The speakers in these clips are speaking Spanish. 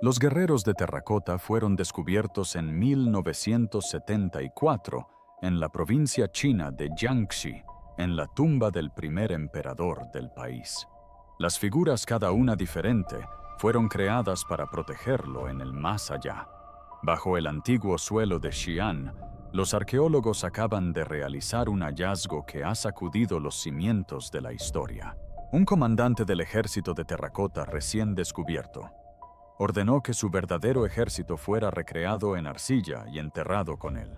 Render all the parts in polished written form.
Los guerreros de terracota fueron descubiertos en 1974 en la provincia china de Jiangxi, en la tumba del primer emperador del país. Las figuras, cada una diferente, fueron creadas para protegerlo en el más allá. Bajo el antiguo suelo de Xi'an, los arqueólogos acaban de realizar un hallazgo que ha sacudido los cimientos de la historia. Un comandante del ejército de terracota recién descubierto ordenó que su verdadero ejército fuera recreado en arcilla y enterrado con él.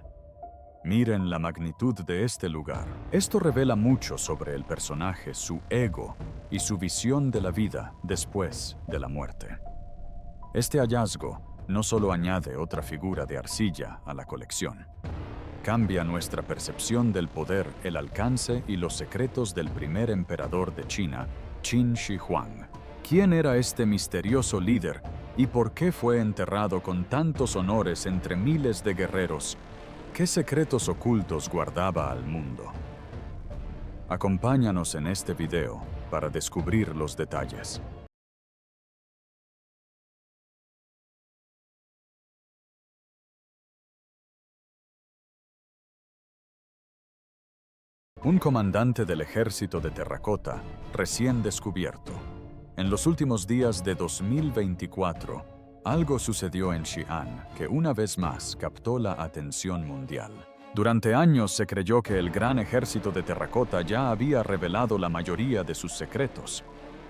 Miren la magnitud de este lugar. Esto revela mucho sobre el personaje, su ego y su visión de la vida después de la muerte. Este hallazgo no solo añade otra figura de arcilla a la colección, cambia nuestra percepción del poder, el alcance y los secretos del primer emperador de China, Qin Shi Huang. ¿Quién era este misterioso líder y por qué fue enterrado con tantos honores entre miles de guerreros? ¿Qué secretos ocultos guardaba al mundo? Acompáñanos en este video para descubrir los detalles. Un comandante del ejército de terracota recién descubierto. En los últimos días de 2024, algo sucedió en Xi'an que una vez más captó la atención mundial. Durante años se creyó que el gran ejército de terracota ya había revelado la mayoría de sus secretos.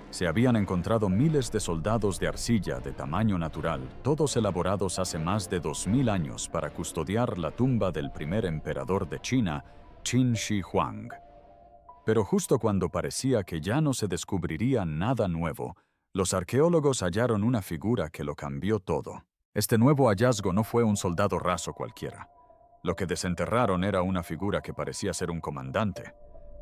Se habían encontrado miles de soldados de arcilla de tamaño natural, todos elaborados hace más de 2000 años para custodiar la tumba del primer emperador de China, Qin Shi Huang. Pero justo cuando parecía que ya no se descubriría nada nuevo, los arqueólogos hallaron una figura que lo cambió todo. Este nuevo hallazgo no fue un soldado raso cualquiera. Lo que desenterraron era una figura que parecía ser un comandante.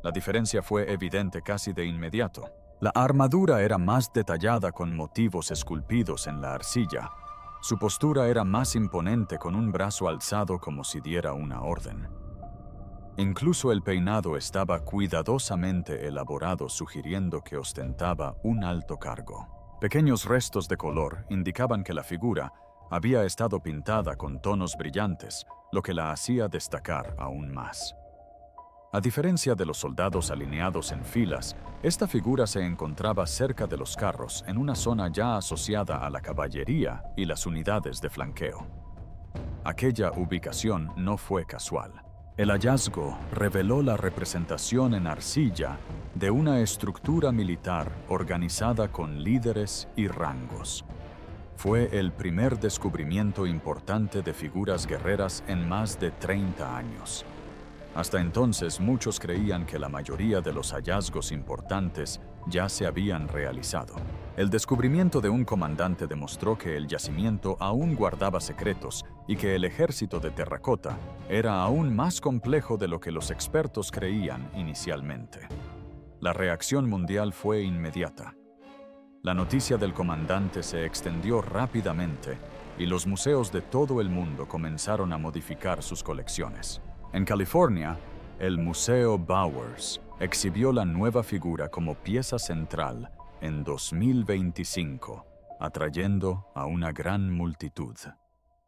La diferencia fue evidente casi de inmediato. La armadura era más detallada con motivos esculpidos en la arcilla. Su postura era más imponente con un brazo alzado como si diera una orden. Incluso el peinado estaba cuidadosamente elaborado, sugiriendo que ostentaba un alto cargo. Pequeños restos de color indicaban que la figura había estado pintada con tonos brillantes, lo que la hacía destacar aún más. A diferencia de los soldados alineados en filas, esta figura se encontraba cerca de los carros, en una zona ya asociada a la caballería y las unidades de flanqueo. Aquella ubicación no fue casual. El hallazgo reveló la representación en arcilla de una estructura militar organizada con líderes y rangos. Fue el primer descubrimiento importante de figuras guerreras en más de 30 años. Hasta entonces, muchos creían que la mayoría de los hallazgos importantes ya se habían realizado. El descubrimiento de un comandante demostró que el yacimiento aún guardaba secretos y que el ejército de terracota era aún más complejo de lo que los expertos creían inicialmente. La reacción mundial fue inmediata. La noticia del comandante se extendió rápidamente y los museos de todo el mundo comenzaron a modificar sus colecciones. En California, el Museo Bowers exhibió la nueva figura como pieza central en 2025, atrayendo a una gran multitud.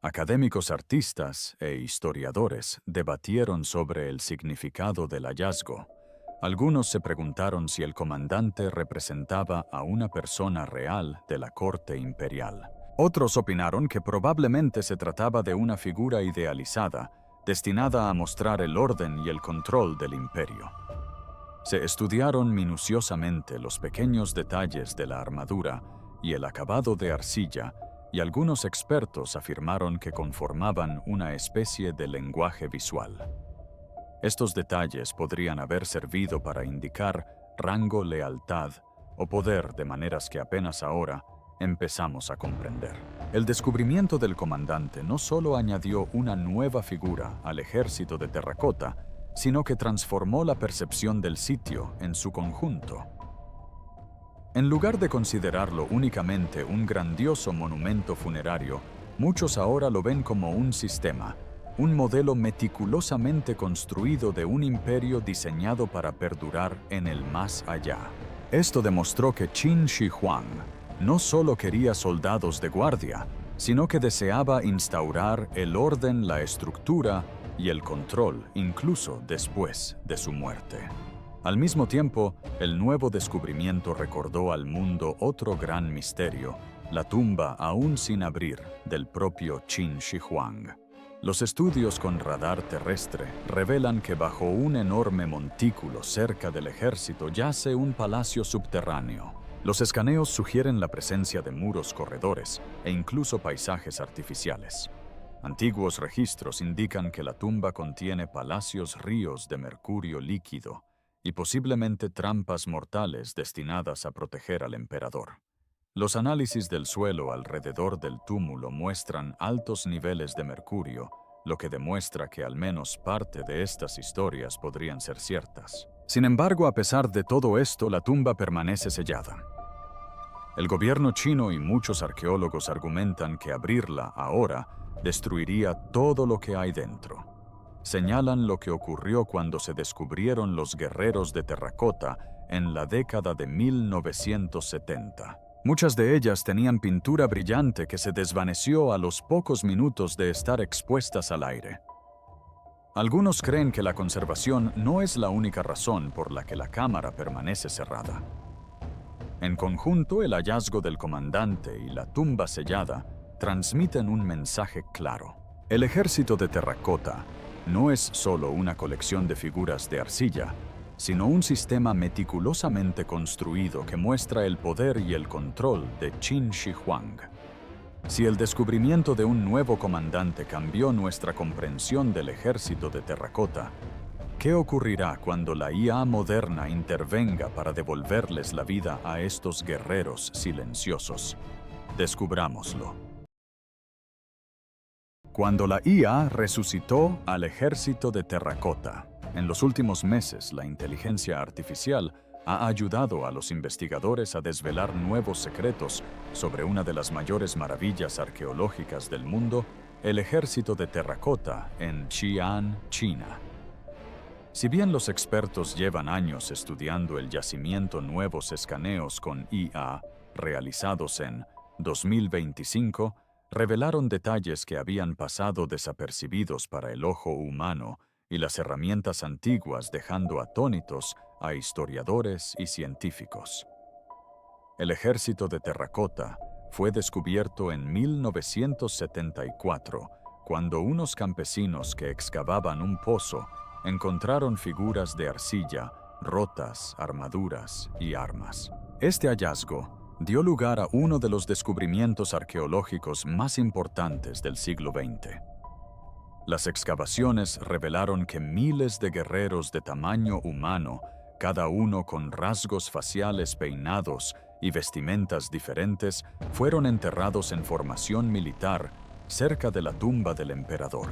Académicos, artistas e historiadores debatieron sobre el significado del hallazgo. Algunos se preguntaron si el comandante representaba a una persona real de la corte imperial. Otros opinaron que probablemente se trataba de una figura idealizada, destinada a mostrar el orden y el control del imperio. Se estudiaron minuciosamente los pequeños detalles de la armadura y el acabado de arcilla, y algunos expertos afirmaron que conformaban una especie de lenguaje visual. Estos detalles podrían haber servido para indicar rango, lealtad o poder, de maneras que apenas ahora empezamos a comprender. El descubrimiento del comandante no solo añadió una nueva figura al ejército de terracota, sino que transformó la percepción del sitio en su conjunto. En lugar de considerarlo únicamente un grandioso monumento funerario, muchos ahora lo ven como un sistema, un modelo meticulosamente construido de un imperio diseñado para perdurar en el más allá. Esto demostró que Qin Shi Huang no solo quería soldados de guardia, sino que deseaba instaurar el orden, la estructura y el control, incluso después de su muerte. Al mismo tiempo, el nuevo descubrimiento recordó al mundo otro gran misterio, la tumba aún sin abrir del propio Qin Shi Huang. Los estudios con radar terrestre revelan que bajo un enorme montículo cerca del ejército yace un palacio subterráneo. Los escaneos sugieren la presencia de muros corredores e incluso paisajes artificiales. Antiguos registros indican que la tumba contiene palacios ríos de mercurio líquido y posiblemente trampas mortales destinadas a proteger al emperador. Los análisis del suelo alrededor del túmulo muestran altos niveles de mercurio, lo que demuestra que al menos parte de estas historias podrían ser ciertas. Sin embargo, a pesar de todo esto, la tumba permanece sellada. El gobierno chino y muchos arqueólogos argumentan que abrirla ahora destruiría todo lo que hay dentro. Señalan lo que ocurrió cuando se descubrieron los guerreros de terracota en la década de 1970. Muchas de ellas tenían pintura brillante que se desvaneció a los pocos minutos de estar expuestas al aire. Algunos creen que la conservación no es la única razón por la que la cámara permanece cerrada. En conjunto, el hallazgo del comandante y la tumba sellada transmiten un mensaje claro. El ejército de terracota no es solo una colección de figuras de arcilla, sino un sistema meticulosamente construido que muestra el poder y el control de Qin Shi Huang. Si el descubrimiento de un nuevo comandante cambió nuestra comprensión del ejército de terracota, ¿qué ocurrirá cuando la IA moderna intervenga para devolverles la vida a estos guerreros silenciosos? Descubrámoslo. Cuando la IA resucitó al ejército de terracota. En los últimos meses, la inteligencia artificial ha ayudado a los investigadores a desvelar nuevos secretos sobre una de las mayores maravillas arqueológicas del mundo, el ejército de terracota en Xi'an, China. Si bien los expertos llevan años estudiando el yacimiento, nuevos escaneos con IA realizados en 2025 revelaron detalles que habían pasado desapercibidos para el ojo humano y las herramientas antiguas, dejando atónitos a historiadores y científicos. El ejército de terracota fue descubierto en 1974, cuando unos campesinos que excavaban un pozo encontraron figuras de arcilla, rotas, armaduras y armas. Este hallazgo dio lugar a uno de los descubrimientos arqueológicos más importantes del siglo XX. Las excavaciones revelaron que miles de guerreros de tamaño humano, cada uno con rasgos faciales peinados y vestimentas diferentes, fueron enterrados en formación militar cerca de la tumba del emperador.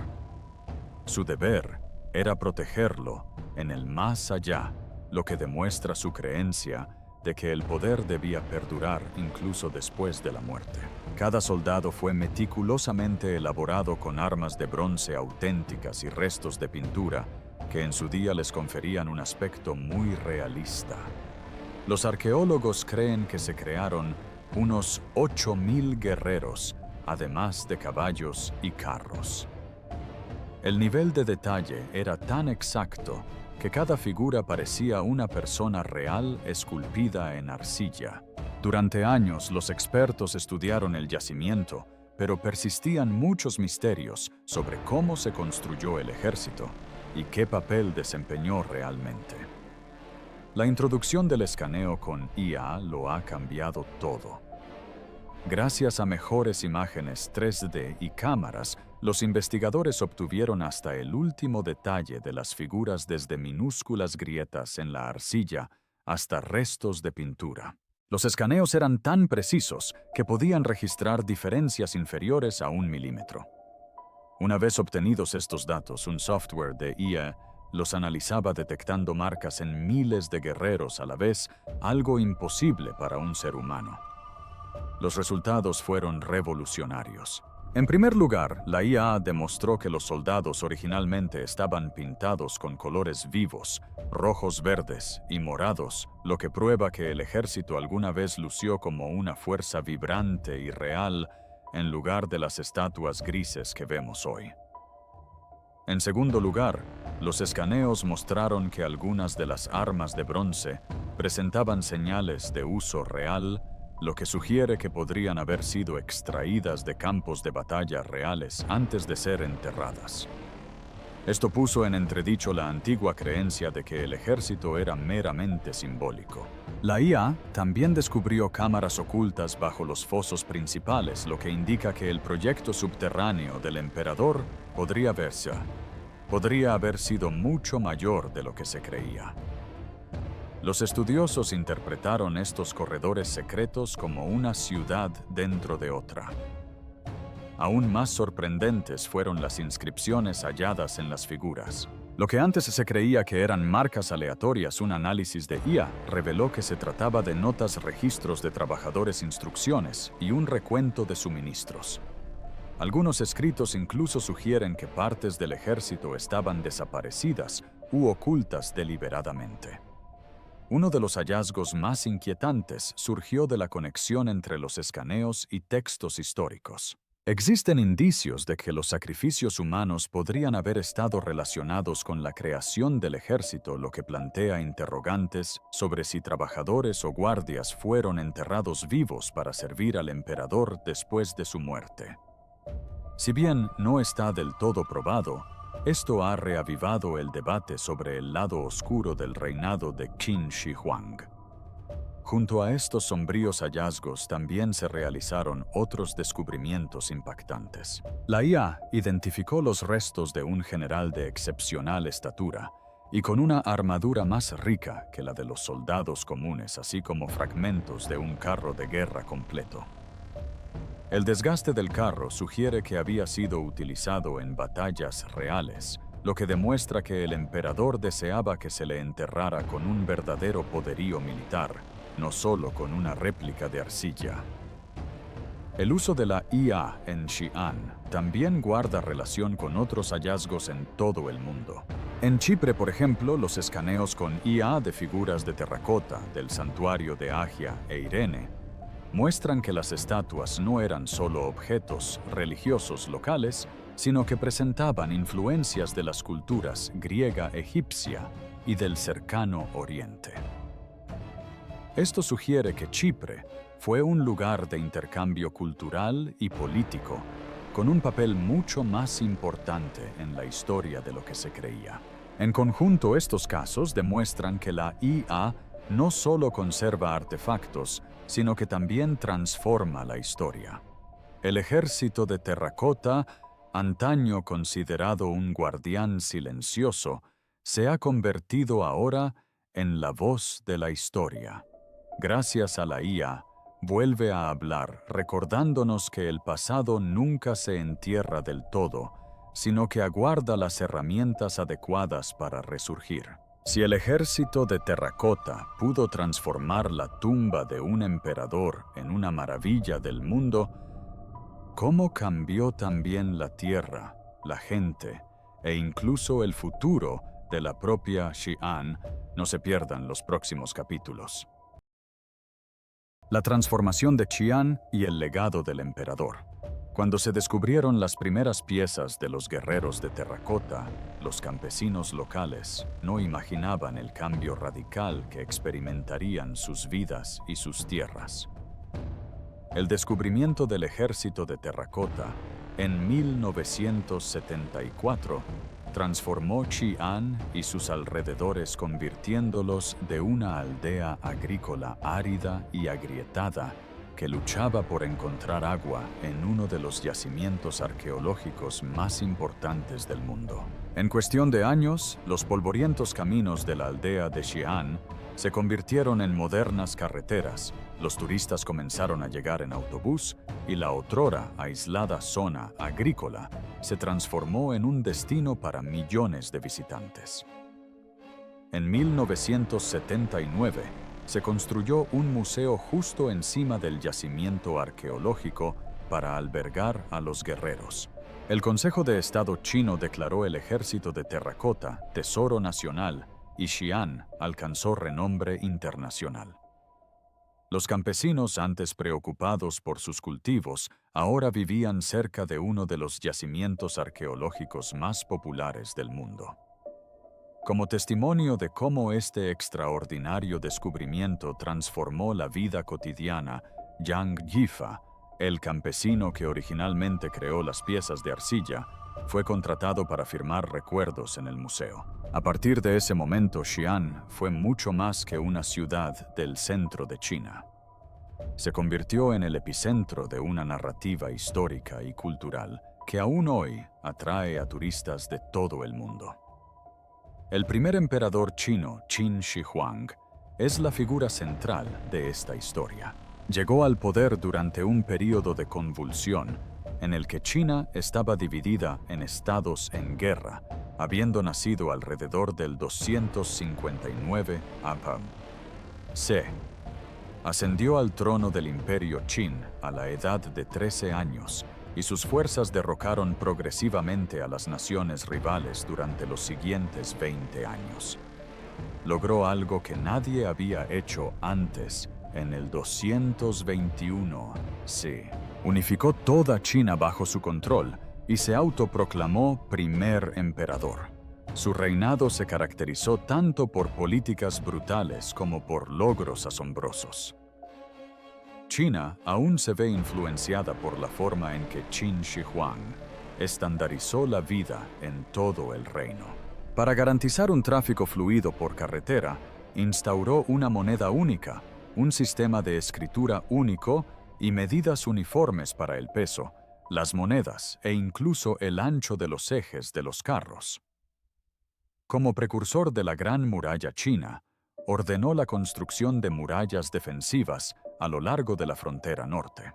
Su deber era protegerlo en el más allá, lo que demuestra su creencia de que el poder debía perdurar incluso después de la muerte. Cada soldado fue meticulosamente elaborado con armas de bronce auténticas y restos de pintura que en su día les conferían un aspecto muy realista. Los arqueólogos creen que se crearon unos 8.000 guerreros, además de caballos y carros. El nivel de detalle era tan exacto que cada figura parecía una persona real esculpida en arcilla. Durante años, los expertos estudiaron el yacimiento, pero persistían muchos misterios sobre cómo se construyó el ejército y qué papel desempeñó realmente. La introducción del escaneo con IA lo ha cambiado todo. Gracias a mejores imágenes 3D y cámaras, los investigadores obtuvieron hasta el último detalle de las figuras, desde minúsculas grietas en la arcilla hasta restos de pintura. Los escaneos eran tan precisos que podían registrar diferencias inferiores a 1 milímetro. Una vez obtenidos estos datos, un software de IA los analizaba, detectando marcas en miles de guerreros a la vez, algo imposible para un ser humano. Los resultados fueron revolucionarios. En primer lugar, la IA demostró que los soldados originalmente estaban pintados con colores vivos, rojos, verdes y morados, lo que prueba que el ejército alguna vez lució como una fuerza vibrante y real en lugar de las estatuas grises que vemos hoy. En segundo lugar, los escaneos mostraron que algunas de las armas de bronce presentaban señales de uso real, lo que sugiere que podrían haber sido extraídas de campos de batalla reales antes de ser enterradas. Esto puso en entredicho la antigua creencia de que el ejército era meramente simbólico. La IA también descubrió cámaras ocultas bajo los fosos principales, lo que indica que el proyecto subterráneo del emperador podría haber sido mucho mayor de lo que se creía. Los estudiosos interpretaron estos corredores secretos como una ciudad dentro de otra. Aún más sorprendentes fueron las inscripciones halladas en las figuras. Lo que antes se creía que eran marcas aleatorias, un análisis de IA reveló que se trataba de notas, registros de trabajadores, instrucciones y un recuento de suministros. Algunos escritos incluso sugieren que partes del ejército estaban desaparecidas u ocultas deliberadamente. Uno de los hallazgos más inquietantes surgió de la conexión entre los escaneos y textos históricos. Existen indicios de que los sacrificios humanos podrían haber estado relacionados con la creación del ejército, lo que plantea interrogantes sobre si trabajadores o guardias fueron enterrados vivos para servir al emperador después de su muerte. Si bien no está del todo probado, esto ha reavivado el debate sobre el lado oscuro del reinado de Qin Shi Huang. Junto a estos sombríos hallazgos también se realizaron otros descubrimientos impactantes. La IA identificó los restos de un general de excepcional estatura y con una armadura más rica que la de los soldados comunes, así como fragmentos de un carro de guerra completo. El desgaste del carro sugiere que había sido utilizado en batallas reales, lo que demuestra que el emperador deseaba que se le enterrara con un verdadero poderío militar, no solo con una réplica de arcilla. El uso de la IA en Xi'an también guarda relación con otros hallazgos en todo el mundo. En Chipre, por ejemplo, los escaneos con IA de figuras de terracota del santuario de Agia e Irene muestran que las estatuas no eran solo objetos religiosos locales, sino que presentaban influencias de las culturas griega, egipcia y del cercano Oriente. Esto sugiere que Chipre fue un lugar de intercambio cultural y político, con un papel mucho más importante en la historia de lo que se creía. En conjunto, estos casos demuestran que la IA no solo conserva artefactos, sino que también transforma la historia. El ejército de terracota, antaño considerado un guardián silencioso, se ha convertido ahora en la voz de la historia. Gracias a la IA, vuelve a hablar, recordándonos que el pasado nunca se entierra del todo, sino que aguarda las herramientas adecuadas para resurgir. Si el ejército de terracota pudo transformar la tumba de un emperador en una maravilla del mundo, ¿cómo cambió también la tierra, la gente e incluso el futuro de la propia Xi'an? No se pierdan los próximos capítulos. La transformación de Xi'an y el legado del emperador. Cuando se descubrieron las primeras piezas de los guerreros de terracota, los campesinos locales no imaginaban el cambio radical que experimentarían sus vidas y sus tierras. El descubrimiento del ejército de terracota en 1974 transformó Xi'an y sus alrededores, convirtiéndolos de una aldea agrícola árida y agrietada que luchaba por encontrar agua en uno de los yacimientos arqueológicos más importantes del mundo. En cuestión de años, los polvorientos caminos de la aldea de Xi'an se convirtieron en modernas carreteras, los turistas comenzaron a llegar en autobús y la otrora aislada zona agrícola se transformó en un destino para millones de visitantes. En 1979, se construyó un museo justo encima del yacimiento arqueológico para albergar a los guerreros. El Consejo de Estado chino declaró el ejército de terracota Tesoro Nacional y Xi'an alcanzó renombre internacional. Los campesinos, antes preocupados por sus cultivos, ahora vivían cerca de uno de los yacimientos arqueológicos más populares del mundo. Como testimonio de cómo este extraordinario descubrimiento transformó la vida cotidiana, Yang Yifa, el campesino que originalmente creó las piezas de arcilla, fue contratado para firmar recuerdos en el museo. A partir de ese momento, Xi'an fue mucho más que una ciudad del centro de China. Se convirtió en el epicentro de una narrativa histórica y cultural que aún hoy atrae a turistas de todo el mundo. El primer emperador chino, Qin Shi Huang, es la figura central de esta historia. Llegó al poder durante un período de convulsión en el que China estaba dividida en estados en guerra, habiendo nacido alrededor del 259 a.C. Ascendió al trono del Imperio Qin a la edad de 13 años y sus fuerzas derrocaron progresivamente a las naciones rivales durante los siguientes 20 años. Logró algo que nadie había hecho antes en el 221. Sí. Unificó toda China bajo su control y se autoproclamó primer emperador. Su reinado se caracterizó tanto por políticas brutales como por logros asombrosos. China aún se ve influenciada por la forma en que Qin Shi Huang estandarizó la vida en todo el reino. Para garantizar un tráfico fluido por carretera, instauró una moneda única, un sistema de escritura único y medidas uniformes para el peso, las monedas e incluso el ancho de los ejes de los carros. Como precursor de la Gran Muralla China, ordenó la construcción de murallas defensivas a lo largo de la frontera norte.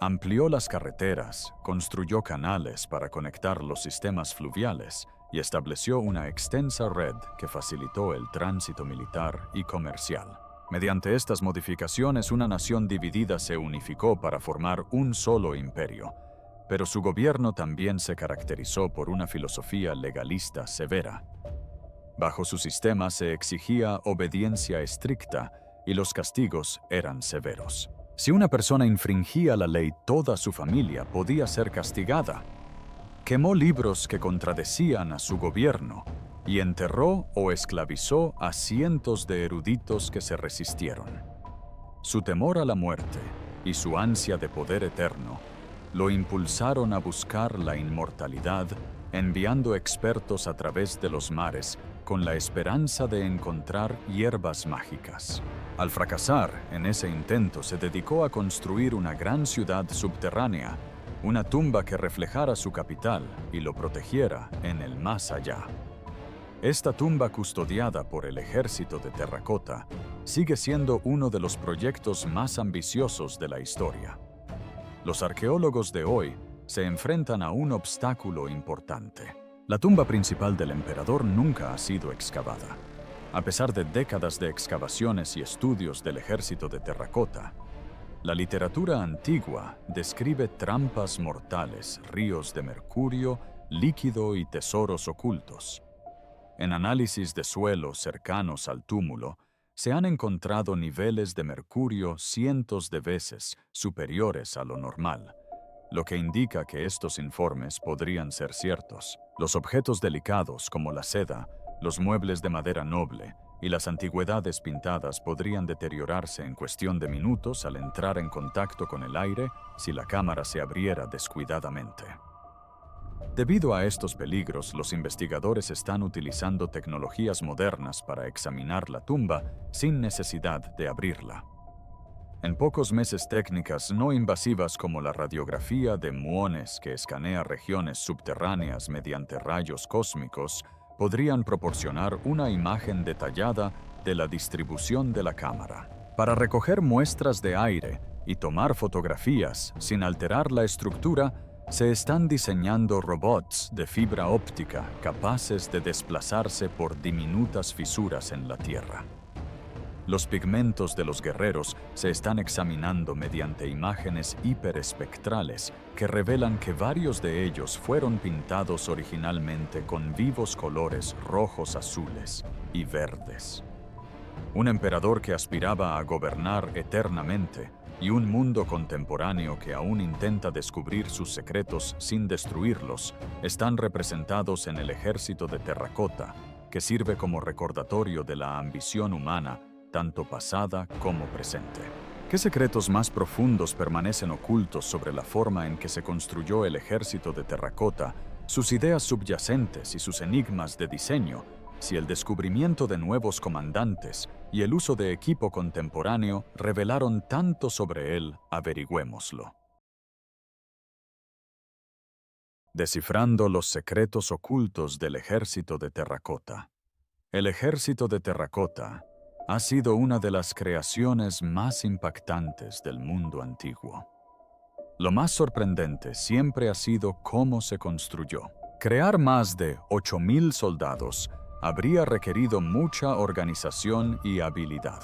Amplió las carreteras, construyó canales para conectar los sistemas fluviales y estableció una extensa red que facilitó el tránsito militar y comercial. Mediante estas modificaciones, una nación dividida se unificó para formar un solo imperio, pero su gobierno también se caracterizó por una filosofía legalista severa. Bajo su sistema se exigía obediencia estricta y los castigos eran severos. Si una persona infringía la ley, toda su familia podía ser castigada. Quemó libros que contradecían a su gobierno y enterró o esclavizó a cientos de eruditos que se resistieron. Su temor a la muerte y su ansia de poder eterno lo impulsaron a buscar la inmortalidad, enviando expertos a través de los mares con la esperanza de encontrar hierbas mágicas. Al fracasar en ese intento, se dedicó a construir una gran ciudad subterránea, una tumba que reflejara su capital y lo protegiera en el más allá. Esta tumba, custodiada por el ejército de terracota, sigue siendo uno de los proyectos más ambiciosos de la historia. Los arqueólogos de hoy se enfrentan a un obstáculo importante. La tumba principal del emperador nunca ha sido excavada. A pesar de décadas de excavaciones y estudios del ejército de terracota, la literatura antigua describe trampas mortales, ríos de mercurio, líquido y tesoros ocultos. En análisis de suelos cercanos al túmulo, se han encontrado niveles de mercurio cientos de veces superiores a lo normal, lo que indica que estos informes podrían ser ciertos. Los objetos delicados como la seda, los muebles de madera noble y las antigüedades pintadas podrían deteriorarse en cuestión de minutos al entrar en contacto con el aire si la cámara se abriera descuidadamente. Debido a estos peligros, los investigadores están utilizando tecnologías modernas para examinar la tumba sin necesidad de abrirla. En pocos meses, técnicas no invasivas como la radiografía de muones, que escanea regiones subterráneas mediante rayos cósmicos, podrían proporcionar una imagen detallada de la distribución de la cámara. Para recoger muestras de aire y tomar fotografías sin alterar la estructura, se están diseñando robots de fibra óptica capaces de desplazarse por diminutas fisuras en la Tierra. Los pigmentos de los guerreros se están examinando mediante imágenes hiperespectrales que revelan que varios de ellos fueron pintados originalmente con vivos colores rojos, azules y verdes. Un emperador que aspiraba a gobernar eternamente y un mundo contemporáneo que aún intenta descubrir sus secretos sin destruirlos están representados en el ejército de terracota, que sirve como recordatorio de la ambición humana, tanto pasada como presente. ¿Qué secretos más profundos permanecen ocultos sobre la forma en que se construyó el ejército de terracota, sus ideas subyacentes y sus enigmas de diseño, si el descubrimiento de nuevos comandantes y el uso de equipo contemporáneo revelaron tanto sobre él? Averigüémoslo. Descifrando los secretos ocultos del ejército de terracota. El ejército de terracota ha sido una de las creaciones más impactantes del mundo antiguo. Lo más sorprendente siempre ha sido cómo se construyó. Crear más de 8.000 soldados habría requerido mucha organización y habilidad.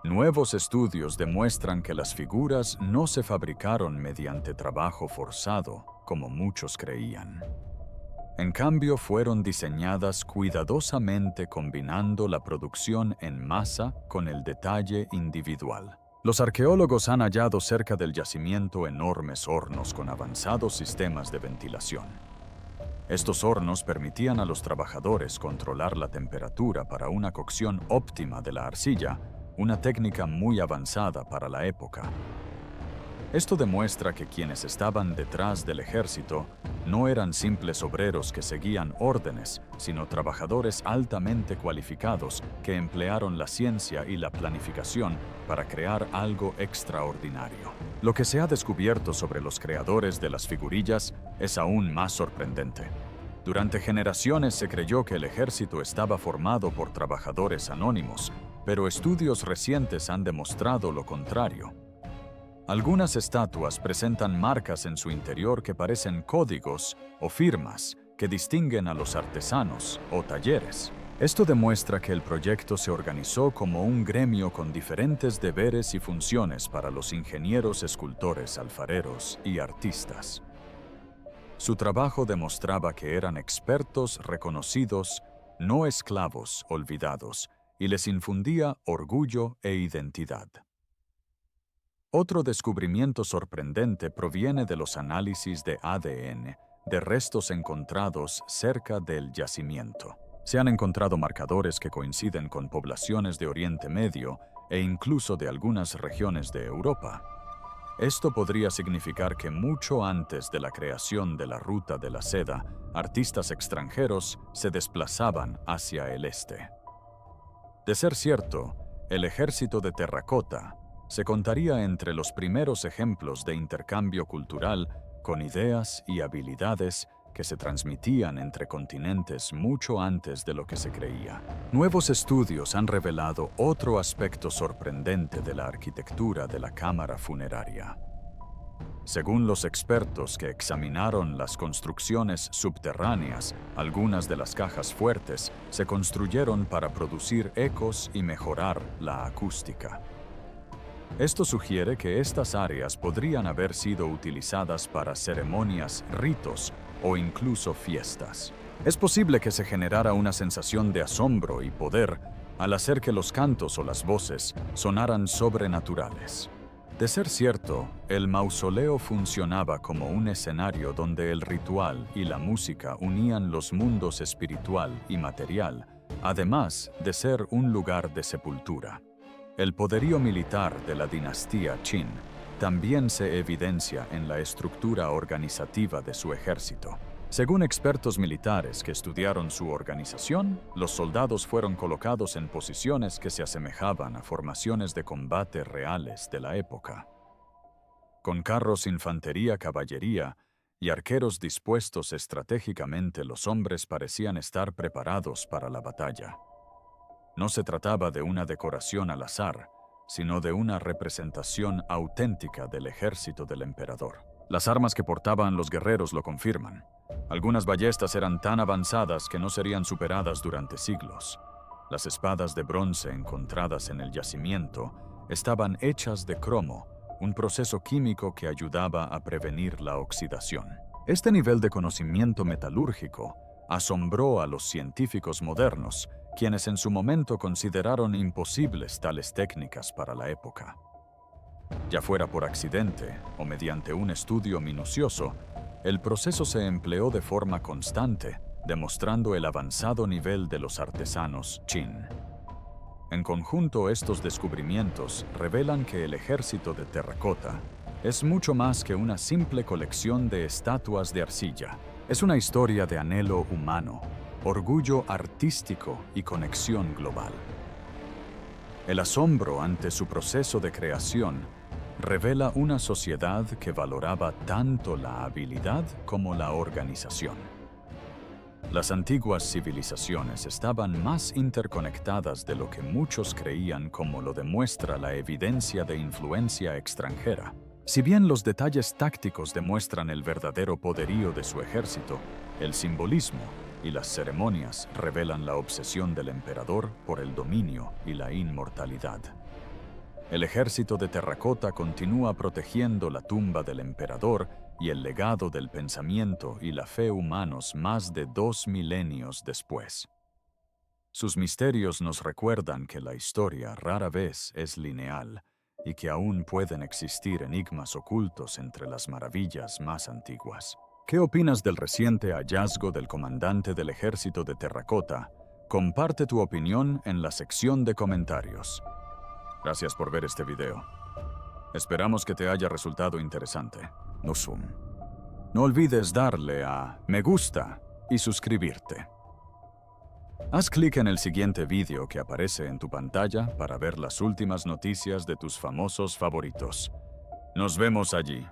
Nuevos estudios demuestran que las figuras no se fabricaron mediante trabajo forzado, como muchos creían. En cambio, fueron diseñadas cuidadosamente combinando la producción en masa con el detalle individual. Los arqueólogos han hallado cerca del yacimiento enormes hornos con avanzados sistemas de ventilación. Estos hornos permitían a los trabajadores controlar la temperatura para una cocción óptima de la arcilla, una técnica muy avanzada para la época. Esto demuestra que quienes estaban detrás del ejército no eran simples obreros que seguían órdenes, sino trabajadores altamente cualificados que emplearon la ciencia y la planificación para crear algo extraordinario. Lo que se ha descubierto sobre los creadores de las figurillas es aún más sorprendente. Durante generaciones se creyó que el ejército estaba formado por trabajadores anónimos, pero estudios recientes han demostrado lo contrario. Algunas estatuas presentan marcas en su interior que parecen códigos o firmas que distinguen a los artesanos o talleres. Esto demuestra que el proyecto se organizó como un gremio con diferentes deberes y funciones para los ingenieros, escultores, alfareros y artistas. Su trabajo demostraba que eran expertos reconocidos, no esclavos olvidados, y les infundía orgullo e identidad. Otro descubrimiento sorprendente proviene de los análisis de ADN de restos encontrados cerca del yacimiento. Se han encontrado marcadores que coinciden con poblaciones de Oriente Medio e incluso de algunas regiones de Europa. Esto podría significar que mucho antes de la creación de la Ruta de la Seda, artistas extranjeros se desplazaban hacia el este. De ser cierto, el ejército de terracota se contaría entre los primeros ejemplos de intercambio cultural con ideas y habilidades que se transmitían entre continentes mucho antes de lo que se creía. Nuevos estudios han revelado otro aspecto sorprendente de la arquitectura de la cámara funeraria. Según los expertos que examinaron las construcciones subterráneas, algunas de las cajas fuertes se construyeron para producir ecos y mejorar la acústica. Esto sugiere que estas áreas podrían haber sido utilizadas para ceremonias, ritos o incluso fiestas. Es posible que se generara una sensación de asombro y poder al hacer que los cantos o las voces sonaran sobrenaturales. De ser cierto, el mausoleo funcionaba como un escenario donde el ritual y la música unían los mundos espiritual y material, además de ser un lugar de sepultura. El poderío militar de la dinastía Qin también se evidencia en la estructura organizativa de su ejército. Según expertos militares que estudiaron su organización, los soldados fueron colocados en posiciones que se asemejaban a formaciones de combate reales de la época. Con carros, infantería, caballería y arqueros dispuestos estratégicamente, los hombres parecían estar preparados para la batalla. No se trataba de una decoración al azar, sino de una representación auténtica del ejército del emperador. Las armas que portaban los guerreros lo confirman. Algunas ballestas eran tan avanzadas que no serían superadas durante siglos. Las espadas de bronce encontradas en el yacimiento estaban hechas de cromo, un proceso químico que ayudaba a prevenir la oxidación. Este nivel de conocimiento metalúrgico asombró a los científicos modernos, quienes en su momento consideraron imposibles tales técnicas para la época. Ya fuera por accidente o mediante un estudio minucioso, el proceso se empleó de forma constante, demostrando el avanzado nivel de los artesanos Qin. En conjunto, estos descubrimientos revelan que el ejército de terracota es mucho más que una simple colección de estatuas de arcilla. Es una historia de anhelo humano, orgullo artístico y conexión global. El asombro ante su proceso de creación revela una sociedad que valoraba tanto la habilidad como la organización. Las antiguas civilizaciones estaban más interconectadas de lo que muchos creían, como lo demuestra la evidencia de influencia extranjera. Si bien los detalles tácticos demuestran el verdadero poderío de su ejército, el simbolismo y las ceremonias revelan la obsesión del emperador por el dominio y la inmortalidad. El ejército de terracota continúa protegiendo la tumba del emperador y el legado del pensamiento y la fe humanos más de 2 milenios después. Sus misterios nos recuerdan que la historia rara vez es lineal y que aún pueden existir enigmas ocultos entre las maravillas más antiguas. ¿Qué opinas del reciente hallazgo del comandante del ejército de terracota? Comparte tu opinión en la sección de comentarios. Gracias por ver este video. Esperamos que te haya resultado interesante. No olvides darle a me gusta y suscribirte. Haz clic en el siguiente video que aparece en tu pantalla para ver las últimas noticias de tus famosos favoritos. Nos vemos allí.